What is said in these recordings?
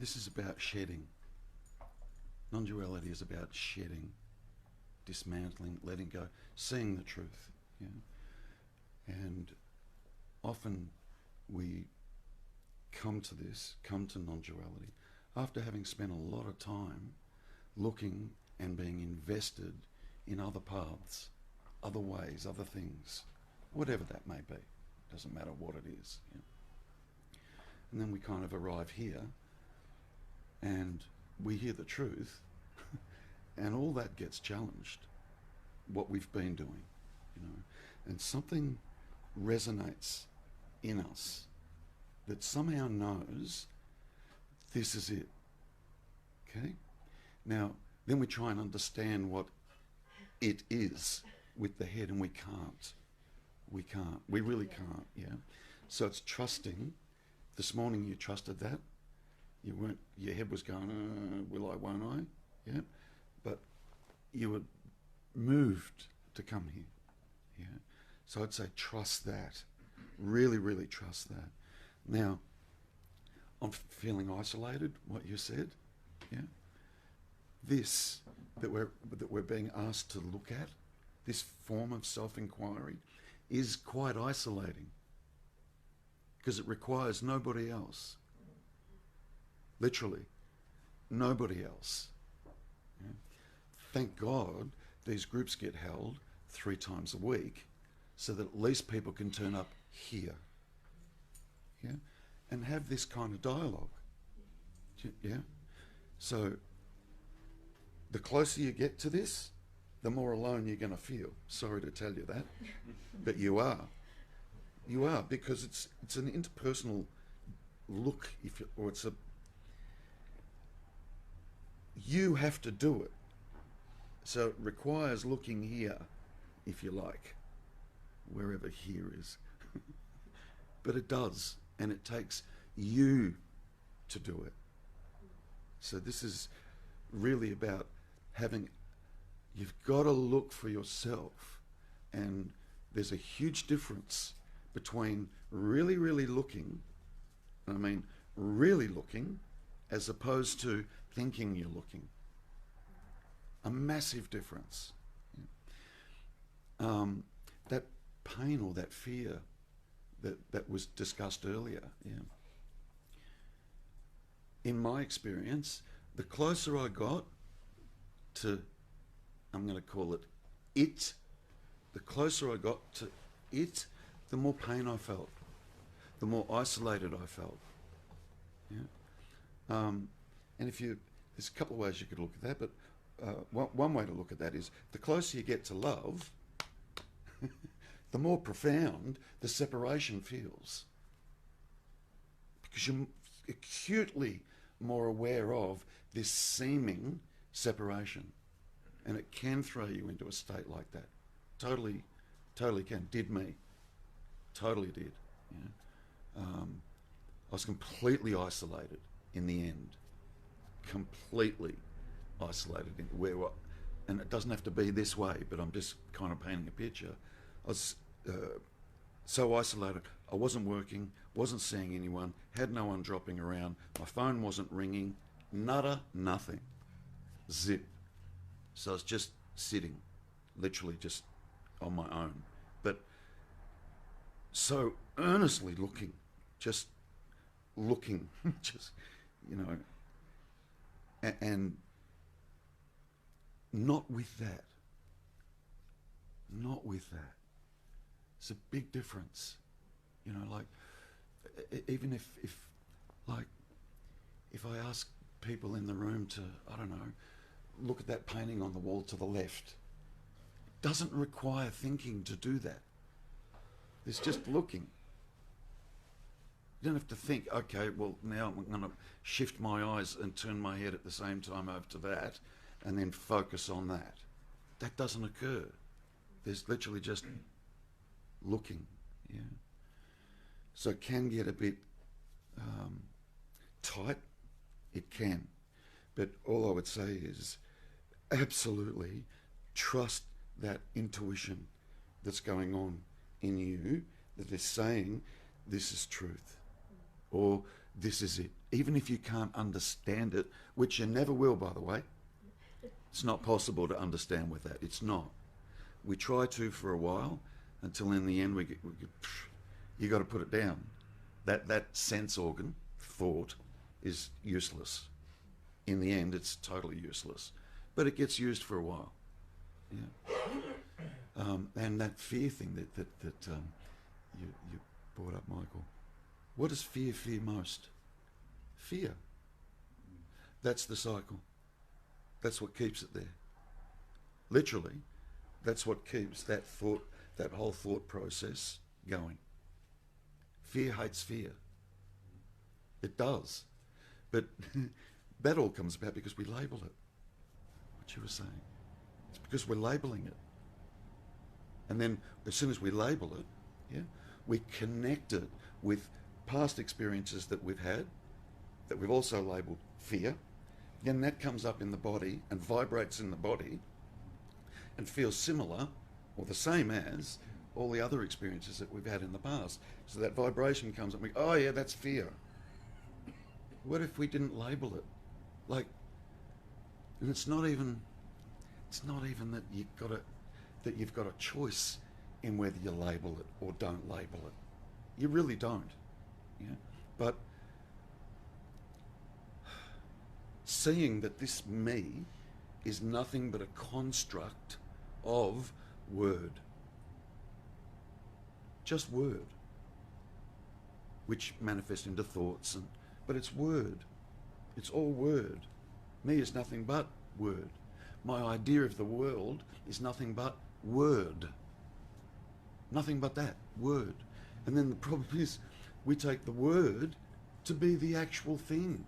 this is about shedding. Non-duality is about shedding, dismantling, letting go, seeing the truth. Yeah? And often we come to non-duality, after having spent a lot of time looking and being invested in other paths, other ways, other things, whatever that may be. Doesn't matter what it is. Yeah? And then we kind of arrive here and we hear the truth and all that gets challenged, what we've been doing, you know, and something resonates in us that somehow knows this is it. Okay? Now, then we try and understand what it is with the head, and we can't. We can't. We really can't, yeah? So it's trusting. This morning you trusted that. You weren't, your head was going, will I, won't I? Yeah? But you were moved to come here, yeah? So I'd say trust that. Really, really trust that. Now, I'm feeling isolated, what you said, yeah? This that we're being asked to look at, this form of self-inquiry, is quite isolating because it requires nobody else. Literally, nobody else. Yeah? Thank God these groups get held 3 times a week so that at least people can turn up here, yeah, and have this kind of dialogue, yeah? So the closer you get to this, the more alone you're going to feel. Sorry to tell you that, but you are. You are, because it's an interpersonal look, you have to do it. So it requires looking here, if you like, wherever here is. But it does, and it takes you to do it. So this is really about you've got to look for yourself, and there's a huge difference between really, really looking, I mean really looking, as opposed to thinking you're looking. A massive difference. That pain or that fear that was discussed earlier, yeah. In my experience, the closer I got to, I'm going to call it, the closer I got to it, the more pain I felt, the more isolated I felt. Yeah. And there's a couple of ways you could look at that, but one way to look at that is the closer you get to love, the more profound the separation feels, because you're acutely more aware of this seeming separation, and it can throw you into a state like that. Totally can. Did me. Totally did. Yeah. I was completely isolated in the end. Completely isolated and it doesn't have to be this way, but I'm just kind of painting a picture. I was so isolated. I wasn't working, wasn't seeing anyone, had no one dropping around, my phone wasn't ringing, nada, nothing. Zip. So I was just sitting, literally just on my own. But so earnestly looking, just, you know, and not with that. Not with that. It's a big difference. You know, like, even if I ask people in the room to, I don't know, look at that painting on the wall to the left, it doesn't require thinking to do that. It's just looking. You don't have to think, okay, well, now I'm going to shift my eyes and turn my head at the same time over to that and then focus on that. That doesn't occur. There's literally just looking, yeah. So it can get a bit tight, it can. But all I would say is absolutely trust that intuition that's going on in you that is saying this is truth, or this is it, even if you can't understand it, which you never will, by the way, it's not possible to understand with that. It's not. We try to for a while, until in the end you got to put it down. That sense organ, thought, is useless. In the end, it's totally useless. But it gets used for a while. Yeah. And that fear thing that you brought up, Michael. What does fear most? Fear. That's the cycle. That's what keeps it there. Literally, that's what keeps that thought, that whole thought process going. Fear hates fear. It does. But that all comes about because we label it. What you were saying. It's because we're labeling it. And then as soon as we label it, yeah, we connect it with past experiences that we've had, that we've also labelled fear. Then that comes up in the body and vibrates in the body and feels similar or the same as all the other experiences that we've had in the past. So that vibration comes up and we go, oh yeah, that's fear. What if we didn't label it? Like, and it's not even that you've got a choice in whether you label it or don't label it. You really don't. Yeah? But seeing that this me is nothing but a construct of word. Just word. Which manifests into thoughts, but it's word. It's all word. Me is nothing but word. My idea of the world is nothing but word. Nothing but that, word. And then the problem is we take the word to be the actual thing.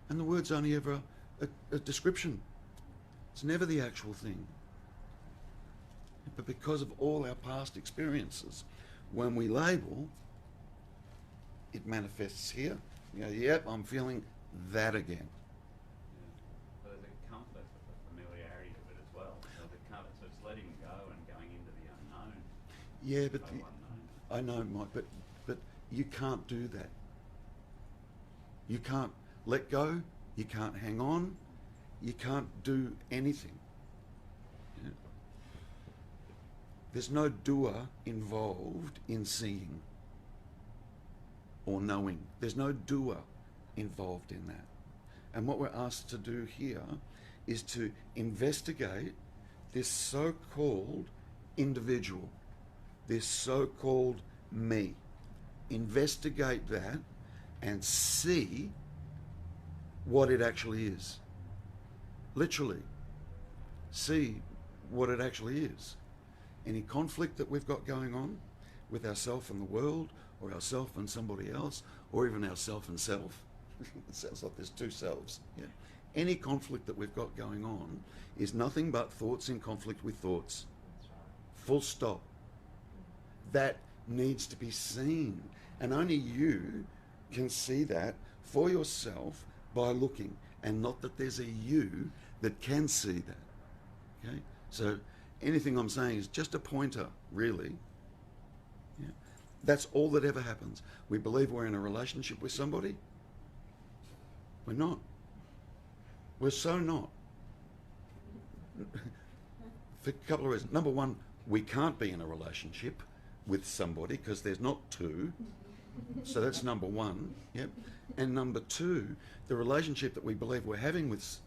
And the word's only ever a description. It's never the actual thing. But because of all our past experiences, when we label, it manifests here. You know, yep, I'm feeling that again. So there's a comfort with the familiarity of it as well. So the comfort, so it's letting go and going into the unknown. Yeah, but I know, Mike, but you can't do that. You can't let go. You can't hang on. You can't do anything. Yeah. There's no doer involved in seeing or knowing. There's no doer involved in that. And what we're asked to do here is to investigate this so-called individual, this so-called me. Investigate that and see what it actually is. Literally, see what it actually is. Any conflict that we've got going on with ourself and the world, or ourself and somebody else, or even ourself and self. It sounds like there's two selves. Yeah. Any conflict that we've got going on is nothing but thoughts in conflict with thoughts. Full stop. That needs to be seen. And only you can see that for yourself by looking, and not that there's a you that can see that. Okay? So anything I'm saying is just a pointer, really. Yeah. That's all that ever happens. We believe we're in a relationship with somebody. We're not. We're so not. For a couple of reasons. Number one, we can't be in a relationship with somebody because there's not two. So that's number one. Yep. And number two, the relationship that we believe we're having with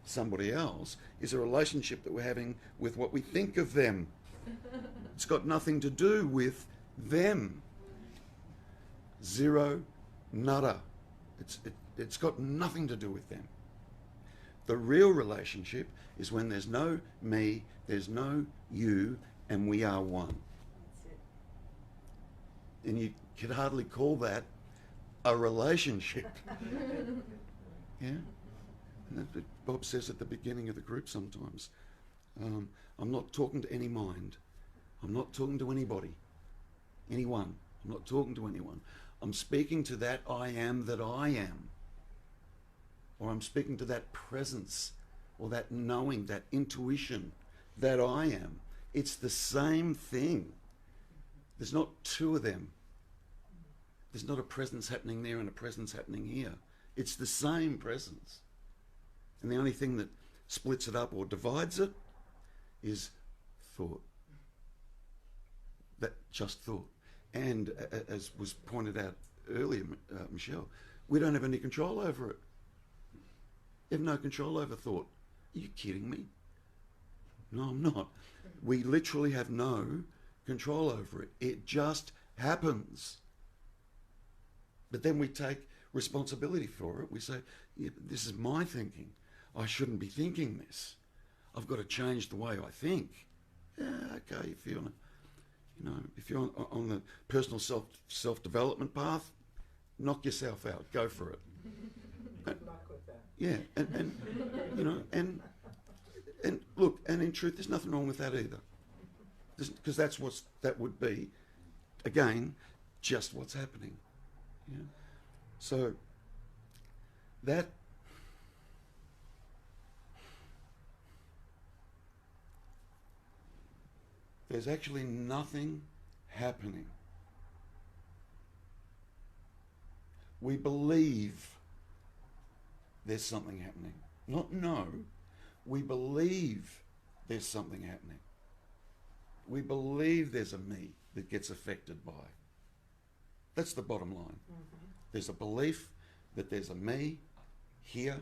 somebody else is a relationship that we're having with what we think of them. It's got nothing to do with them. Zero, nada. It's got nothing to do with them. The real relationship is when there's no me, there's no you, and we are one. And you could hardly call that a relationship. Yeah? And that's what Bob says at the beginning of the group sometimes. I'm not talking to any mind. I'm not talking to anybody. Anyone. I'm not talking to anyone. I'm speaking to that I am that I am. Or I'm speaking to that presence, or that knowing, that intuition that I am. It's the same thing. There's not two of them. There's not a presence happening there and a presence happening here. It's the same presence. And the only thing that splits it up or divides it is thought. That just thought. And as was pointed out earlier, Michelle, we don't have any control over it. You have no control over thought. Are you kidding me? No, I'm not. We literally have no control over it. It just happens. But then we take responsibility for it. We say, yeah, this is my thinking. I shouldn't be thinking this. I've got to change the way I think. Yeah, okay, if you're on the personal self-development path, knock yourself out. Go for it. Good luck with that. Yeah, and look, and in truth, there's nothing wrong with that either, because that would be, again, just what's happening. Yeah. So that there's actually nothing happening. We believe there's something happening. Not know. We believe there's something happening. We believe there's a me that gets affected by. That's the bottom line. Mm-hmm. There's a belief that there's a me here,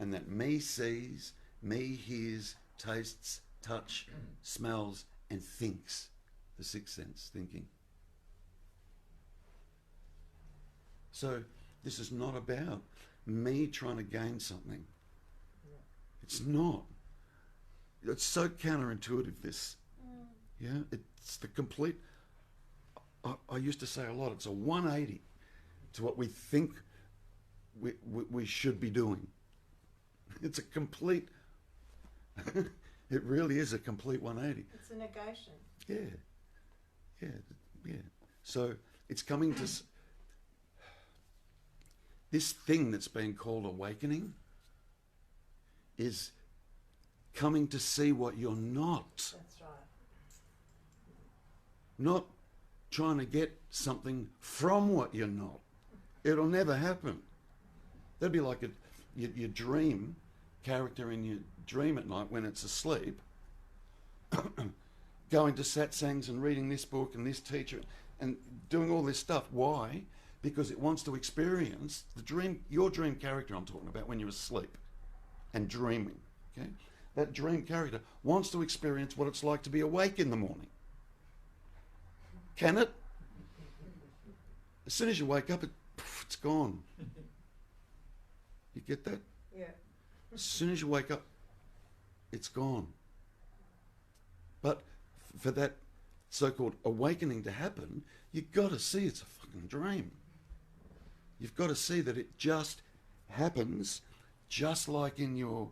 and that me sees, me hears, tastes, touch, smells, and thinks. The sixth sense, thinking. So this is not about me trying to gain something. Yeah. It's not. It's so counterintuitive, this. Yeah, it's the complete... I used to say a lot, it's a 180 to what we think we should be doing. It's a complete... it really is a complete 180. It's a negation. Yeah. So it's coming to... This thing that's been called awakening is coming to see what you're not. That's right. Not trying to get something from what you're not. It'll never happen. That'd be like your dream character in your dream at night when it's asleep, going to satsangs and reading this book and this teacher and doing all this stuff. Why? Because it wants to experience the dream, your dream character I'm talking about when you're asleep and dreaming. Okay? That dream character wants to experience what it's like to be awake in the morning. Can it? As soon as you wake up, it's gone. You get that? Yeah. As soon as you wake up, it's gone. But for that so-called awakening to happen, you've got to see it's a fucking dream. You've got to see that it just happens, just like in your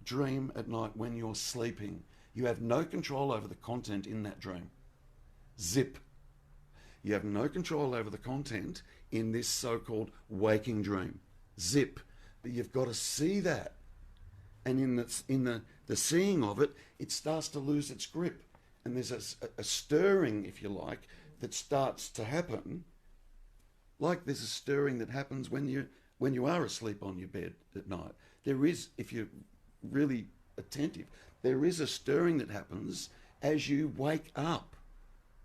dream at night when you're sleeping. You have no control over the content in that dream. Zip. You have no control over the content in this so-called waking dream. Zip. But you've got to see that. And in the seeing of it, it starts to lose its grip. And there's a stirring, if you like, that starts to happen. Like there's a stirring that happens when you are asleep on your bed at night. There is, if you're really attentive, there is a stirring that happens as you wake up.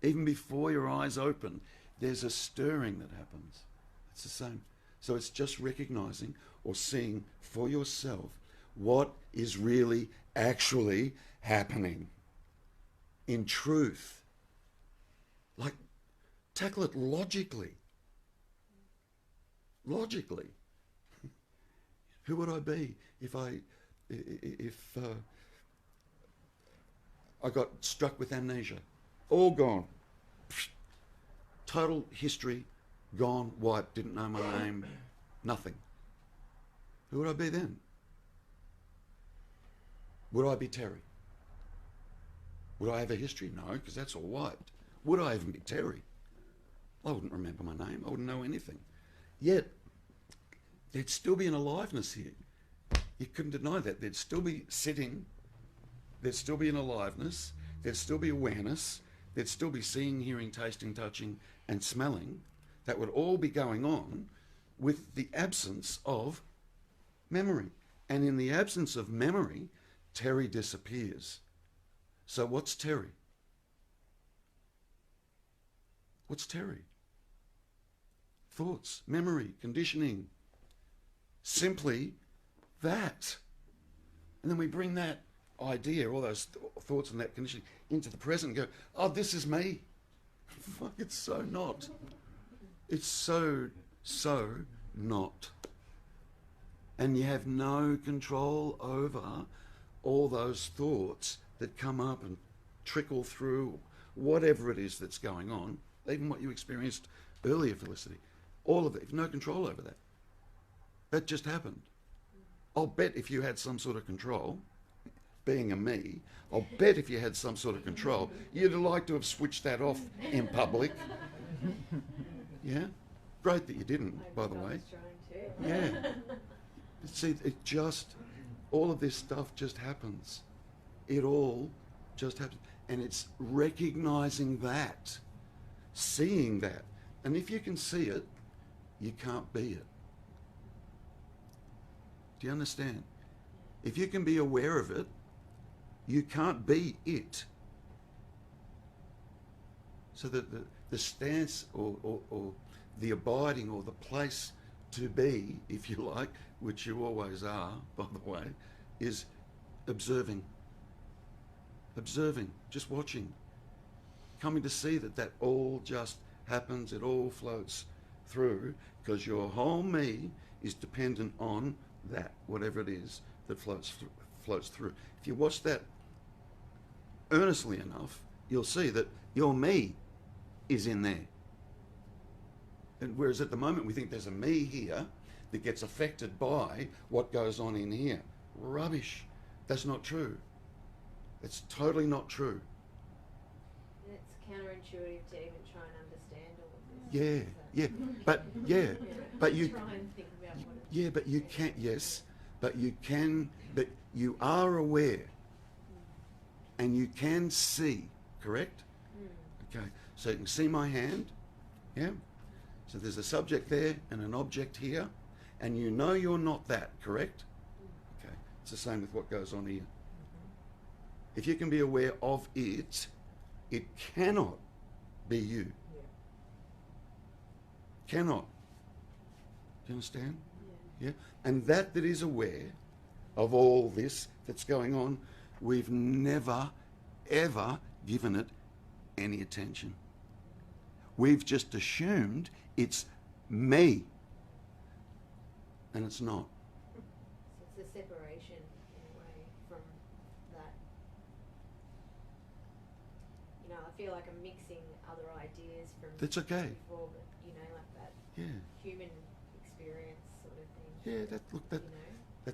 Even before your eyes open, there's a stirring that happens. It's the same. So it's just recognizing or seeing for yourself what is really actually happening in truth. Like, tackle it logically. Logically. Who would I be if I got struck with amnesia? All gone. Total history, gone, wiped, didn't know my name, nothing. Who would I be then? Would I be Terry? Would I have a history? No, because that's all wiped. Would I even be Terry? I wouldn't remember my name. I wouldn't know anything. Yet, there'd still be an aliveness here. You couldn't deny that. There'd still be sitting. There'd still be an aliveness. There'd still be awareness. There'd still be seeing, hearing, tasting, touching, and smelling. That would all be going on with the absence of memory. And in the absence of memory, Terry disappears. So what's Terry? What's Terry? Thoughts, memory, conditioning. Simply that. And then we bring that idea, all those thoughts and that conditioning into the present and go, oh, this is me. Fuck, it's so not. It's so not. And you have no control over all those thoughts that come up and trickle through whatever it is that's going on, even what you experienced earlier, Felicity. All of it, you've no control over that. That just happened. I'll bet if you had some sort of control, being a me, I'll bet if you had some sort of control, you'd like to have switched that off in public. Yeah? Great that you didn't, by the way. Yeah. See, it just, all of this stuff just happens. It all just happens. And it's recognizing that, seeing that. And if you can see it, you can't be it. Do you understand? If you can be aware of it, you can't be it. So that the stance or the abiding or the place to be, if you like, which you always are, by the way, is observing. Observing, just watching. Coming to see that all just happens, it all floats through, because your whole me is dependent on that, whatever it is that floats through. If you watch that earnestly enough, you'll see that your me is in there. And whereas at the moment we think there's a me here that gets affected by what goes on in here. Rubbish. That's not true. It's totally not true. And it's counterintuitive to even try and understand all of Yeah, this. yeah, but yeah, but you, Try and think about what it's yeah, but you can't. Yes, but you can. But you are aware, and you can see. Correct? Okay. So you can see my hand. Yeah. So there's a subject there and an object here, and you know you're not that. Correct? Okay. It's the same with what goes on here. If you can be aware of it, it cannot be you. Cannot. Do you understand? Yeah. And that is aware of all this that's going on, we've never, ever given it any attention. We've just assumed it's me. And it's not. So it's a separation in a way from that. You know, I feel like I'm mixing other ideas from That's okay. before, but you know, like that Yeah. human experience sort of thing. Yeah, that You know?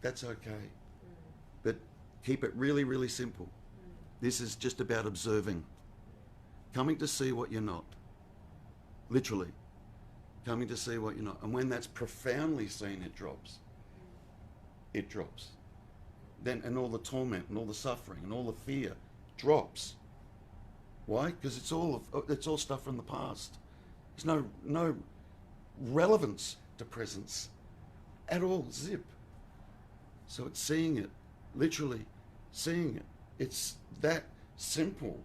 that's okay. But keep it really, really simple. This is just about observing. Coming to see what you're not. Literally. Coming to see what you're not. And when that's profoundly seen, it drops. It drops. Then, and all the torment and all the suffering and all the fear drops. Why? Because it's all stuff from the past. There's no relevance to presence at all. Zip. So it's seeing it, literally seeing it. It's that simple.